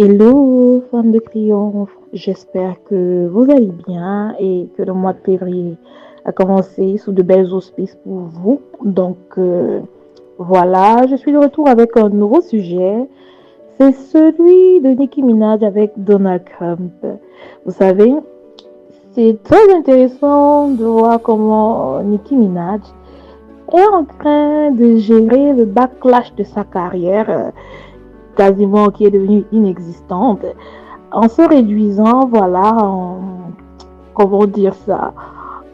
Hello, femme de triomphe. J'espère que vous allez bien et que le mois de février a commencé sous de belles auspices pour vous. Voilà, je suis de retour avec un nouveau sujet. C'est celui de Nicki Minaj avec Donald Trump. Vous savez, c'est très intéressant de voir comment Nicki Minaj est en train de gérer le backlash de sa carrière, quasiment qui est devenue inexistante en se réduisant, voilà, comment dire ça,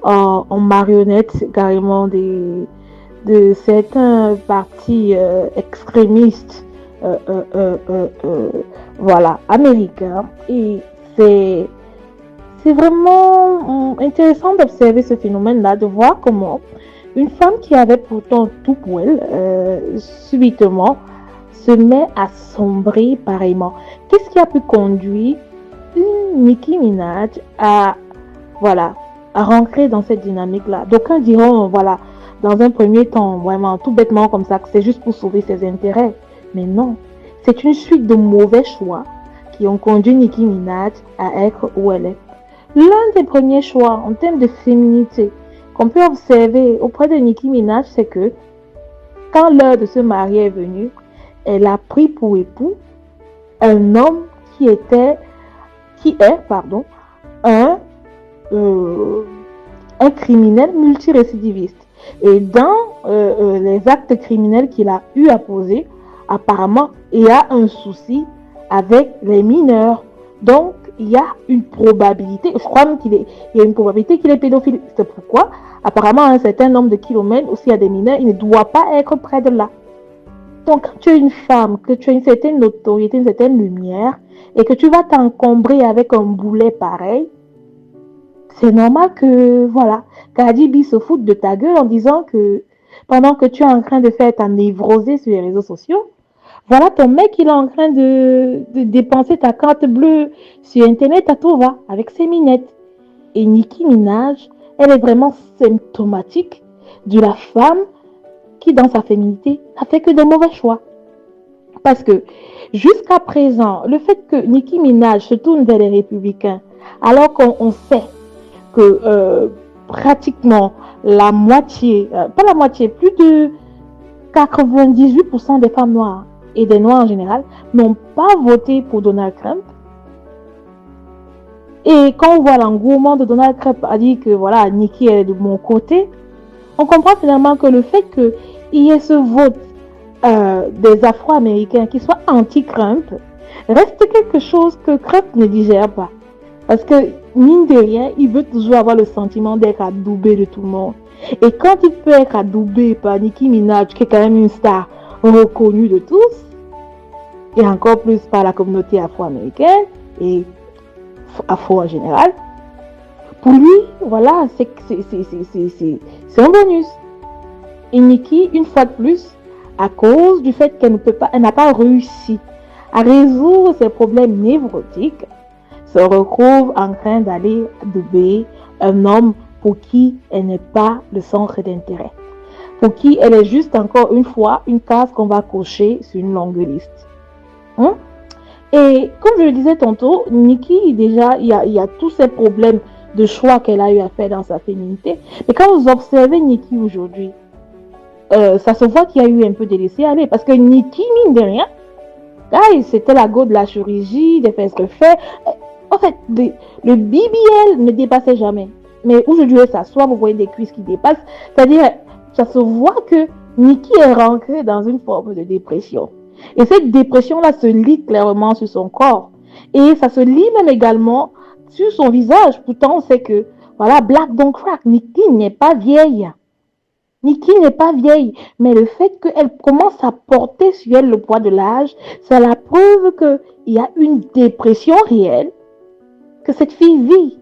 en marionnette carrément de certains partis extrémistes, euh, euh, euh, euh, euh, voilà, américains. Et c'est, c'est vraiment intéressant d'observer ce phénomène-là, de voir comment une femme qui avait pourtant tout pour elle, subitement, se met à sombrer pareillement. Qu'est-ce qui a pu conduire Nicki Minaj voilà, à rentrer dans cette dynamique-là? D'aucuns diront, voilà, dans un premier temps, vraiment, tout bêtement comme ça, que c'est juste pour sauver ses intérêts. Mais non, c'est une suite de mauvais choix qui ont conduit Nicki Minaj à être où elle est. L'un des premiers choix en termes de féminité qu'on peut observer auprès de Nicki Minaj, c'est que quand l'heure de se marier est venue, elle a pris pour époux un homme qui est, un, euh, un criminel multirécidiviste. Et dans les actes criminels qu'il a eu à poser, apparemment, il y a un souci avec les mineurs. Donc, il y a une probabilité, je crois même il y a une probabilité qu'il est pédophile. C'est pourquoi, apparemment, un certain nombre de kilomètres, aussi à des mineurs, il ne doit pas être près de là. Donc, quand tu es une femme, que tu as une certaine notoriété, une certaine lumière, et que tu vas t'encombrer avec un boulet pareil, c'est normal que, voilà, Cardi B se foute de ta gueule en disant que pendant que tu es en train de faire ta névrosée sur les réseaux sociaux, voilà ton mec, il est en train de dépenser ta carte bleue sur Internet à tout va, avec ses minettes. Et Nicki Minaj, elle est vraiment symptomatique de la femme qui, dans sa féminité, n'a fait que des mauvais choix. Parce que jusqu'à présent, le fait que Nicki Minaj se tourne vers les républicains, alors qu'on sait que pratiquement la moitié, pas la moitié, plus de 98% des femmes noires et des noirs en général n'ont pas voté pour Donald Trump. Et quand on voit l'engouement de Donald Trump a dit que voilà, Nicki est de mon côté, on comprend finalement que le fait qu'il y ait ce vote des Afro-Américains qui soient anti-Trump reste quelque chose que Trump ne digère pas. Parce que, mine de rien, il veut toujours avoir le sentiment d'être adoubé de tout le monde. Et quand il peut être adoubé par Nicki Minaj, qui est quand même une star reconnue de tous, et encore plus par la communauté afro-américaine et afro en général, pour lui, voilà, c'est un bonus. Et Nicki, une fois de plus, à cause du fait qu'elle ne peut pas, elle n'a pas réussi à résoudre ses problèmes névrotiques, se retrouve en train d'aller adouber un homme pour qui elle n'est pas le centre d'intérêt, pour qui elle est juste encore une fois une case qu'on va cocher sur une longue liste. Hein? Et comme je le disais tantôt, Nicki, déjà, il y a tous ces problèmes de choix qu'elle a eu à faire dans sa féminité. Mais quand vous observez Nicki aujourd'hui, ça se voit qu'il y a eu un peu de laisser aller. Parce que Nicki, mine de rien, c'était la go de la chirurgie, des fesses refaits. En fait, le BBL ne dépassait jamais. Mais aujourd'hui, elle s'assoit, vous voyez des cuisses qui dépassent. C'est-à-dire, ça se voit que Nicki est rentrée dans une forme de dépression. Et cette dépression-là se lit clairement sur son corps. Et ça se lit même également sur son visage. Pourtant, on sait que, voilà, Black don't crack. Nicki n'est pas vieille. Nicki n'est pas vieille, mais le fait qu'elle commence à porter sur elle le poids de l'âge, c'est la preuve qu'il y a une dépression réelle que cette fille vit.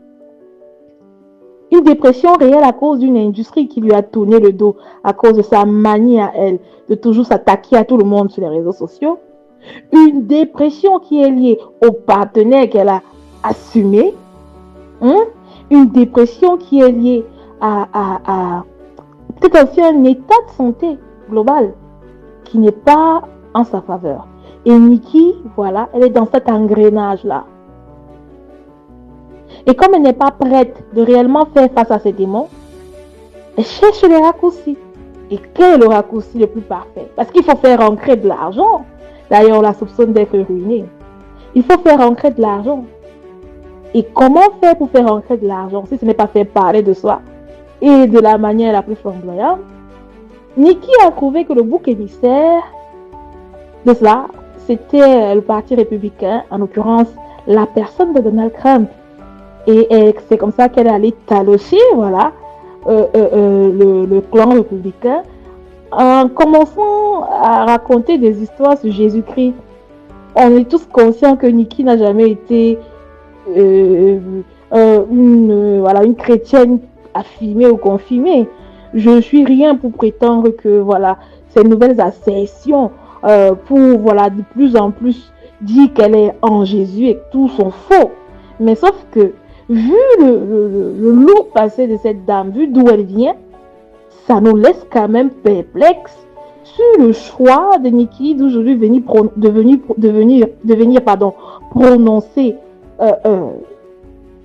Une dépression réelle à cause d'une industrie qui lui a tourné le dos, à cause de sa manie à elle de toujours s'attaquer à tout le monde sur les réseaux sociaux. Une dépression qui est liée au partenaire qu'elle a assumé. Une dépression qui est liée à peut-être aussi un état de santé global qui n'est pas en sa faveur. Et Nikki, voilà, elle est dans cet engrenage-là. Et comme elle n'est pas prête de réellement faire face à ces démons, elle cherche les raccourcis. Et quel est le raccourci le plus parfait? Parce qu'il faut faire rentrer de l'argent. D'ailleurs, on la soupçonne d'être ruinée. Il faut faire rentrer de l'argent. Et comment faire pour faire rentrer de l'argent si ce n'est pas faire parler de soi et de la manière la plus flamboyante? Nikki a trouvé que le bouc émissaire de cela, c'était le Parti républicain, en l'occurrence la personne de Donald Trump. Et c'est comme ça qu'elle est allée talocher, voilà, le clan républicain en commençant à raconter des histoires sur Jésus-Christ. On est tous conscients que Nikki n'a jamais été une chrétienne affirmée ou confirmée. Je suis rien pour prétendre que voilà, ces nouvelles assertions pour voilà, de plus en plus dire qu'elle est en Jésus et que tout sont faux. Mais sauf que vu le lourd passé de cette dame, vu d'où elle vient, ça nous laisse quand même perplexes sur le choix de Nikki d'aujourd'hui venir prononcer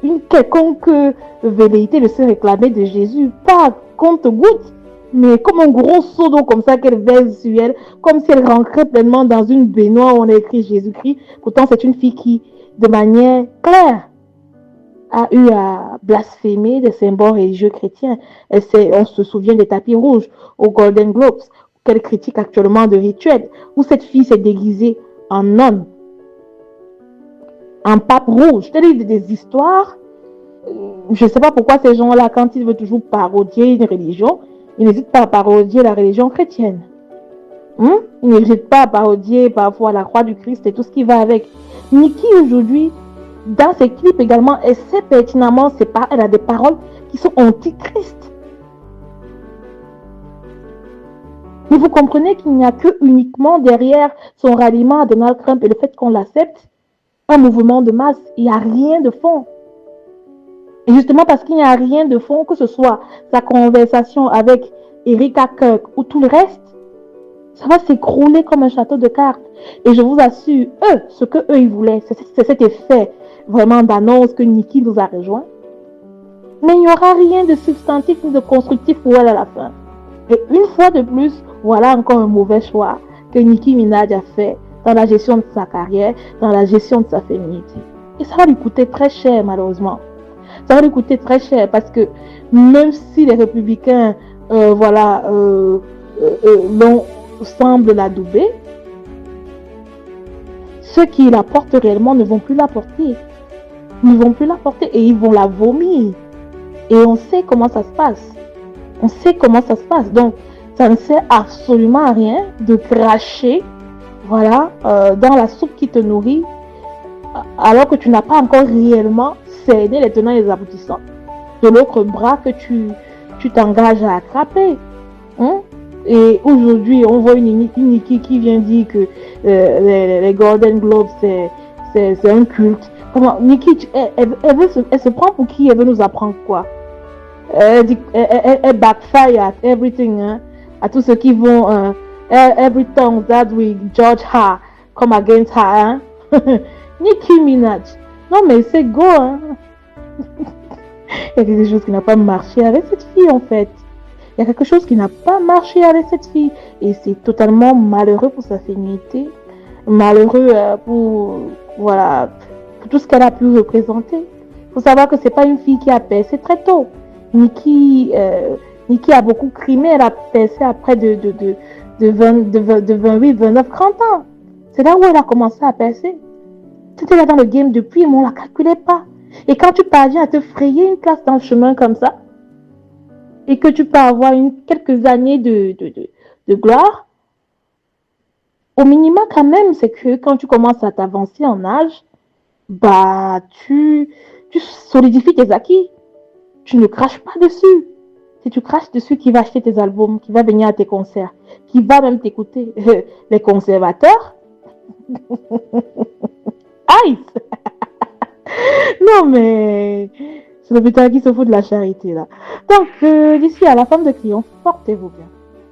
une quelconque velléité de se réclamer de Jésus, pas compte-goutte, mais comme un gros seau d'eau comme ça qu'elle verse sur elle, comme si elle rentrait pleinement dans une baignoire où on a écrit Jésus-Christ. Pourtant, c'est une fille qui, de manière claire, a eu à blasphémer des symboles religieux chrétiens. On se souvient des tapis rouges aux Golden Globes, qu'elle critique actuellement de rituels, où cette fille s'est déguisée en homme, en pape rouge. C'est des histoires. Je ne sais pas pourquoi ces gens-là, quand ils veulent toujours parodier une religion, ils n'hésitent pas à parodier la religion chrétienne. Ils n'hésitent pas à parodier parfois la croix du Christ et tout ce qui va avec. Nikki, aujourd'hui, dans ses clips également, elle sait pertinemment, elle a des paroles qui sont anti-Christ. Mais vous comprenez qu'il n'y a que uniquement derrière son ralliement à Donald Trump et le fait qu'on l'accepte, un mouvement de masse. Il n'y a rien de fond. Et justement parce qu'il n'y a rien de fond, que ce soit sa conversation avec Erika Kirk ou tout le reste, ça va s'écrouler comme un château de cartes. Et je vous assure, ce que eux ils voulaient, c'est cet effet vraiment d'annonce que Nikki nous a rejoint. Mais il n'y aura rien de substantif ni de constructif pour elle à la fin. Et une fois de plus, voilà encore un mauvais choix que Nicki Minaj a fait dans la gestion de sa carrière, dans la gestion de sa féminité. Et ça va lui coûter très cher, malheureusement. Ça va lui coûter très cher parce que même si les républicains, semblent l'adouber, ceux qui la portent réellement ne vont plus la porter. Ils ne vont plus la porter et ils vont la vomir. Et on sait comment ça se passe. On sait comment ça se passe. Donc, ça ne sert absolument à rien de cracher, dans la soupe qui te nourrit, alors que tu n'as pas encore réellement cerné les tenants et les aboutissants de l'autre bras que tu t'engages à attraper. Et aujourd'hui, on voit une Nikki qui vient dire que les Golden Globes, c'est un culte. Comment Nikki, elle se prend pour qui? Elle veut nous apprendre quoi? Elle backfire at everything, à tous ceux qui vont every tongue that we judge her come against her. Nicki Minaj, non mais c'est go. Il y a quelque chose qui n'a pas marché avec cette fille en fait. Il y a quelque chose qui n'a pas marché avec cette fille et c'est totalement malheureux pour sa féminité, malheureux pour tout ce qu'elle a pu représenter. Il faut savoir que c'est pas une fille qui a percé très tôt. Nikki a beaucoup crimé, elle a percé après de 28, 29, 30 ans. C'est là où elle a commencé à percer. Tu étais là dans le game depuis, mais on ne la calculait pas. Et quand tu parviens à te frayer une place dans le chemin comme ça, et que tu peux avoir quelques années de gloire, au minimum quand même, c'est que quand tu commences à t'avancer en âge, tu solidifies tes acquis. Tu ne craches pas dessus. Si tu craches dessus, qui va acheter tes albums, qui va venir à tes concerts, qui va même t'écouter? Les conservateurs? Aïe! Non mais c'est le putain qui se fout de la charité là. Donc d'ici à la fin de Triomphe, portez-vous bien.